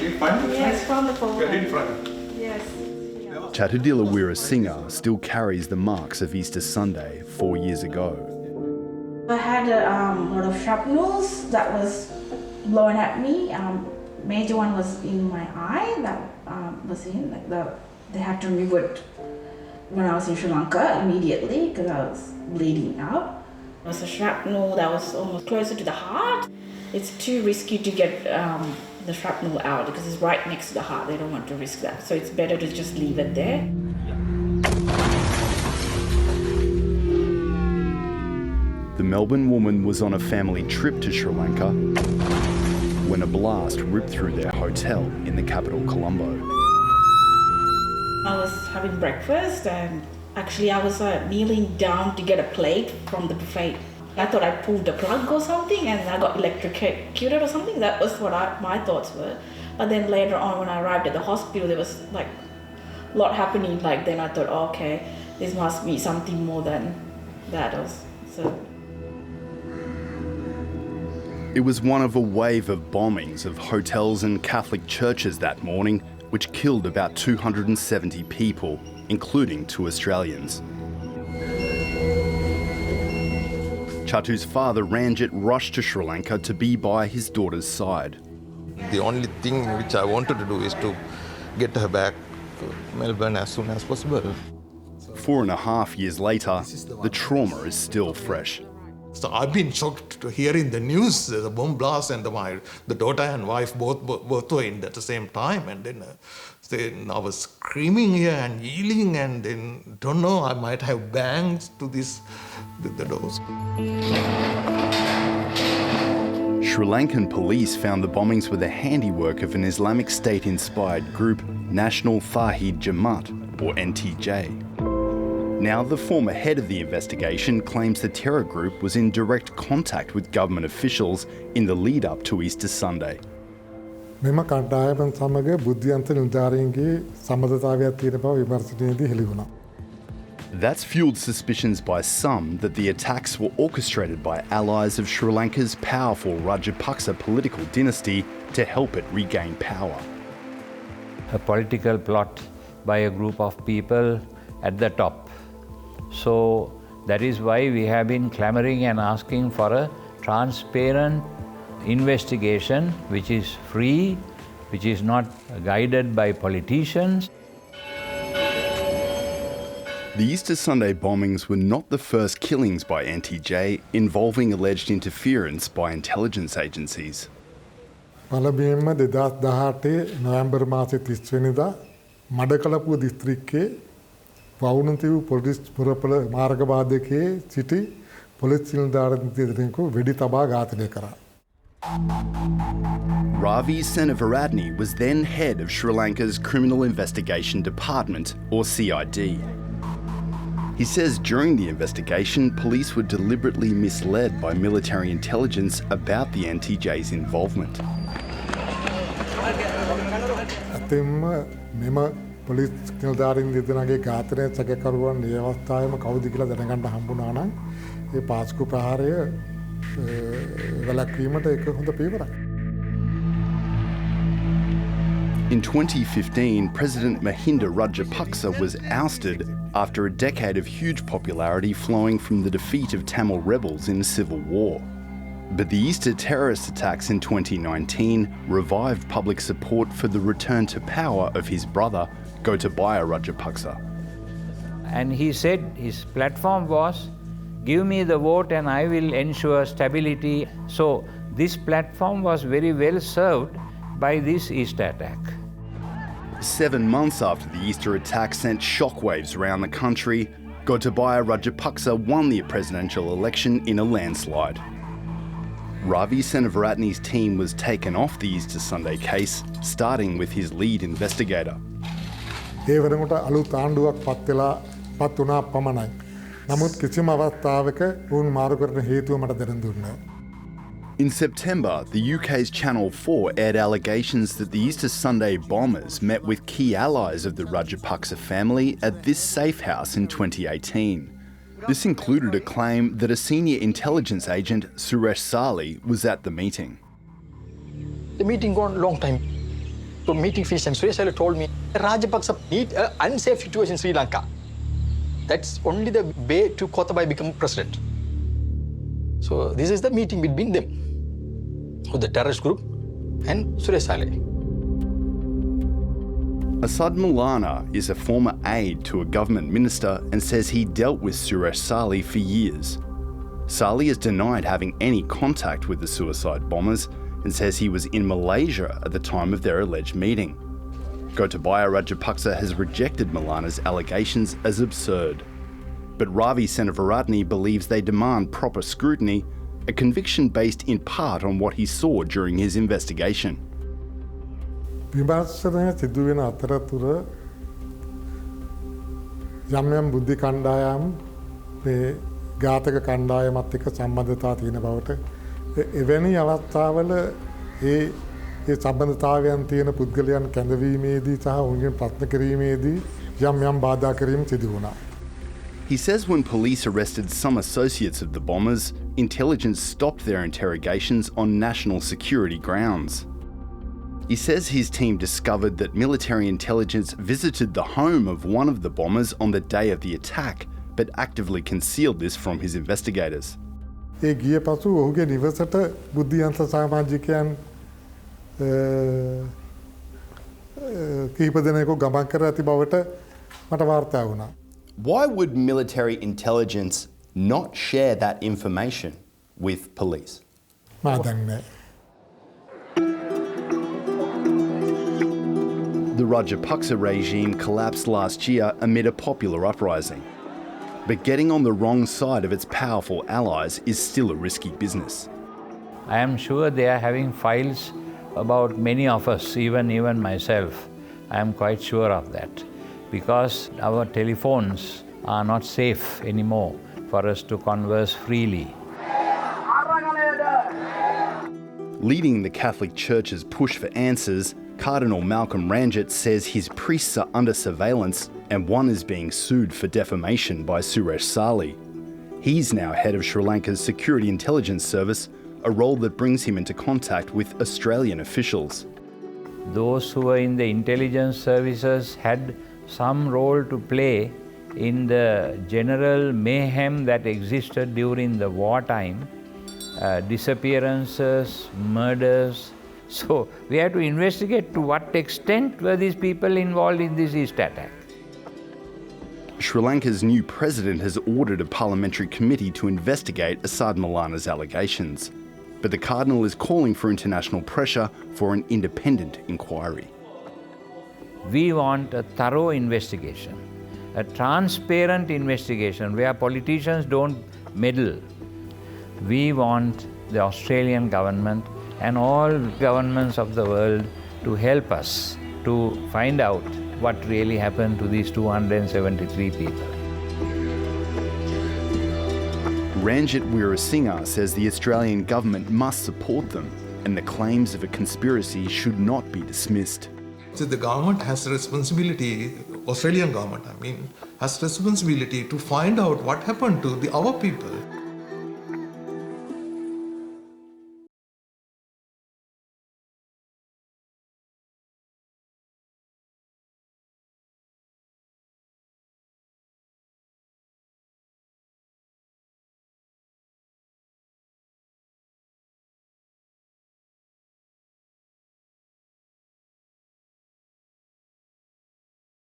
in front? Yes, wonderful. We're in front. Yes. Chatudila Weerasinghe still carries the marks of Easter Sunday 4 years ago. I had a lot of shrapnels that was blown at me. Major one was in my eye that was in, they had to remove it when I was in Sri Lanka immediately because I was bleeding out. It was a shrapnel that was almost closer to the heart. It's too risky to get the shrapnel out because it's right next to the heart. They don't want to risk that. So it's better to just leave it there. The Melbourne woman was on a family trip to Sri Lanka when a blast ripped through their hotel in the capital, Colombo. I was having breakfast and actually I was kneeling down to get a plate from the buffet. I thought I pulled the plug or something and I got electrocuted or something. That was what my thoughts were. But then later on when I arrived at the hospital, there was like a lot happening. Like then I thought, oh, okay, this must be something more than that. It was one of a wave of bombings of hotels and Catholic churches that morning, which killed about 270 people, including 2 Australians. Chatu's father, Ranjit, rushed to Sri Lanka to be by his daughter's side. The only thing which I wanted to do is to get her back to Melbourne as soon as possible. 4.5 years later, the trauma is still fresh. So I've been shocked to hear in the news the bomb blast and the daughter and wife both were in at the same time. And then I was screaming here and yelling and then, don't know, I might have banged to the doors. Sri Lankan police found the bombings were the handiwork of an Islamic State-inspired group, National Tawhid Jamaat, or NTJ. Now, the former head of the investigation claims the terror group was in direct contact with government officials in the lead-up to Easter Sunday. මෙම කණ්ඩායම සමග බුද්ධියන්ත නිලධාරීන්ගේ සම්බන්ධතාවයක් තියෙන බව විමර්ශනයේදී හෙළි වුණා. That's fueled suspicions by some that the attacks were orchestrated by allies of Sri Lanka's powerful Rajapaksa political dynasty to help it regain power. A political plot by a group of people at the top. So that is why we have been clamoring and asking for a transparent investigation which is free, which is not guided by politicians. The Easter Sunday bombings were not the first killings by NTJ involving alleged interference by intelligence agencies. පළමුවෙන්ම 2018 නොවැම්බර් මාසයේ 30 වෙනිදා මඩකලපුව දිස්ත්‍රික්කයේ වවුනතිව් police පුරපල මාර්ගවාදකයේ සිටි police නිලධාරීන් දෙදෙනෙකු වෙඩි තබා ඝාතනය කරා. Ravi Senavaratne was then head of Sri Lanka's Criminal Investigation Department, or CID. He says during the investigation, police were deliberately misled by military intelligence about the NTJ's involvement. ඇත්තෙන්ම මෙම police නිලධාරීන් දෙදෙනාගේ ඝාතනය සැකකරුවන් මේ අවස්ථාවේම කවුද කියලා දැනගන්න හම්බුණා නම් ඒ පාස්කු ප්‍රහාරය වැළැක්වීමට ඒක හොඳ පියවරක්. In 2015, President Mahinda Rajapaksa was ousted after a decade of huge popularity flowing from the defeat of Tamil rebels in the civil war. But the Easter terrorist attacks in 2019 revived public support for the return to power of his brother, Gotabaya Rajapaksa. And he said his platform was, give me the vote and I will ensure stability. So this platform was very well served by this Easter attack. 7 months after the Easter attack sent shockwaves around the country, Gotabaya Rajapaksa won the presidential election in a landslide. Ravi Senavaratne's team was taken off the Easter Sunday case, starting with his lead investigator. ඒ වෙනකොට අලුත් ආණ්ඩුවක් පත් වුණා පමණයි. නමුත් කිසිම අවස්ථාවක වුන් මාරු කරන හේතුව මට දැනුම් දුන්නේ නැහැ. In September, the UK's Channel 4 aired allegations that the Easter Sunday bombers met with key allies of the Rajapaksa family at this safe house in 2018. This included a claim that a senior intelligence agent, Suresh Sali, was at the meeting. The meeting gone a long time. So meeting fish and Sri told me, Rajapaksa need an unsafe situation in Sri Lanka. That's only the way to Kotabai become president. So this is the meeting between them, with the terrorist group and Sri Lanka. Asad Maulana is a former aide to a government minister and says he dealt with Suresh Saleh for years. Saleh has denied having any contact with the suicide bombers and says he was in Malaysia at the time of their alleged meeting. Gotabaya Rajapaksa has rejected Maulana's allegations as absurd. But Ravi Senavaratne believes they demand proper scrutiny, a conviction based in part on what he saw during his investigation. විමර්ශනය සිදුවෙන අතරතුර යම් බුද්ධි කණ්ඩායම් මේ ඝාතක කණ්ඩායමත් එක්ක සම්බන්ධතා තියෙන බවට එවැනි අවස්ථාවල ඒ සම්බන්ධතාවයන් තියෙන පුද්ගලයන් කැඳවීමේදී සහ ඔවුන්ගෙන් ප්‍රශ්න කිරීමේදී යම් බාධා කිරීම සිදු වුණා. He says when police arrested some associates of the bombers, intelligence stopped their interrogations on national security grounds. He says his team discovered that military intelligence visited the home of one of the bombers on the day of the attack, but actively concealed this from his investigators. ඒ ගිය පසු ඔහුගේ නිවසට බුද්ධියන්ත සමාජිකයන් කීප දෙනෙකු ගමන් කර ඇති බවට මට වාර්තා වුණා. Why would military intelligence not share that information with police? මා දන්නේ. The Rajapaksa regime collapsed last year amid a popular uprising. But getting on the wrong side of its powerful allies is still a risky business. I am sure they are having files about many of us, even myself. I am quite sure of that. Because our telephones are not safe anymore for us to converse freely. Leading the Catholic Church's push for answers, Cardinal Malcolm Ranjit says his priests are under surveillance and one is being sued for defamation by Suresh Saleh. He's now head of Sri Lanka's Security Intelligence Service, a role that brings him into contact with Australian officials. Those who were in the intelligence services had some role to play in the general mayhem that existed during the wartime, disappearances, murders. So we have to investigate to what extent were these people involved in this East attack. Sri Lanka's new president has ordered a parliamentary committee to investigate Asad Maulana's allegations. But the Cardinal is calling for international pressure for an independent inquiry. We want a thorough investigation, a transparent investigation where politicians don't meddle. We want the Australian government and all governments of the world to help us to find out what really happened to these 273 people. Ranjit Weerasinghe says the Australian government must support them and the claims of a conspiracy should not be dismissed. So the government has a responsibility, Australian government, has responsibility to find out what happened to our people.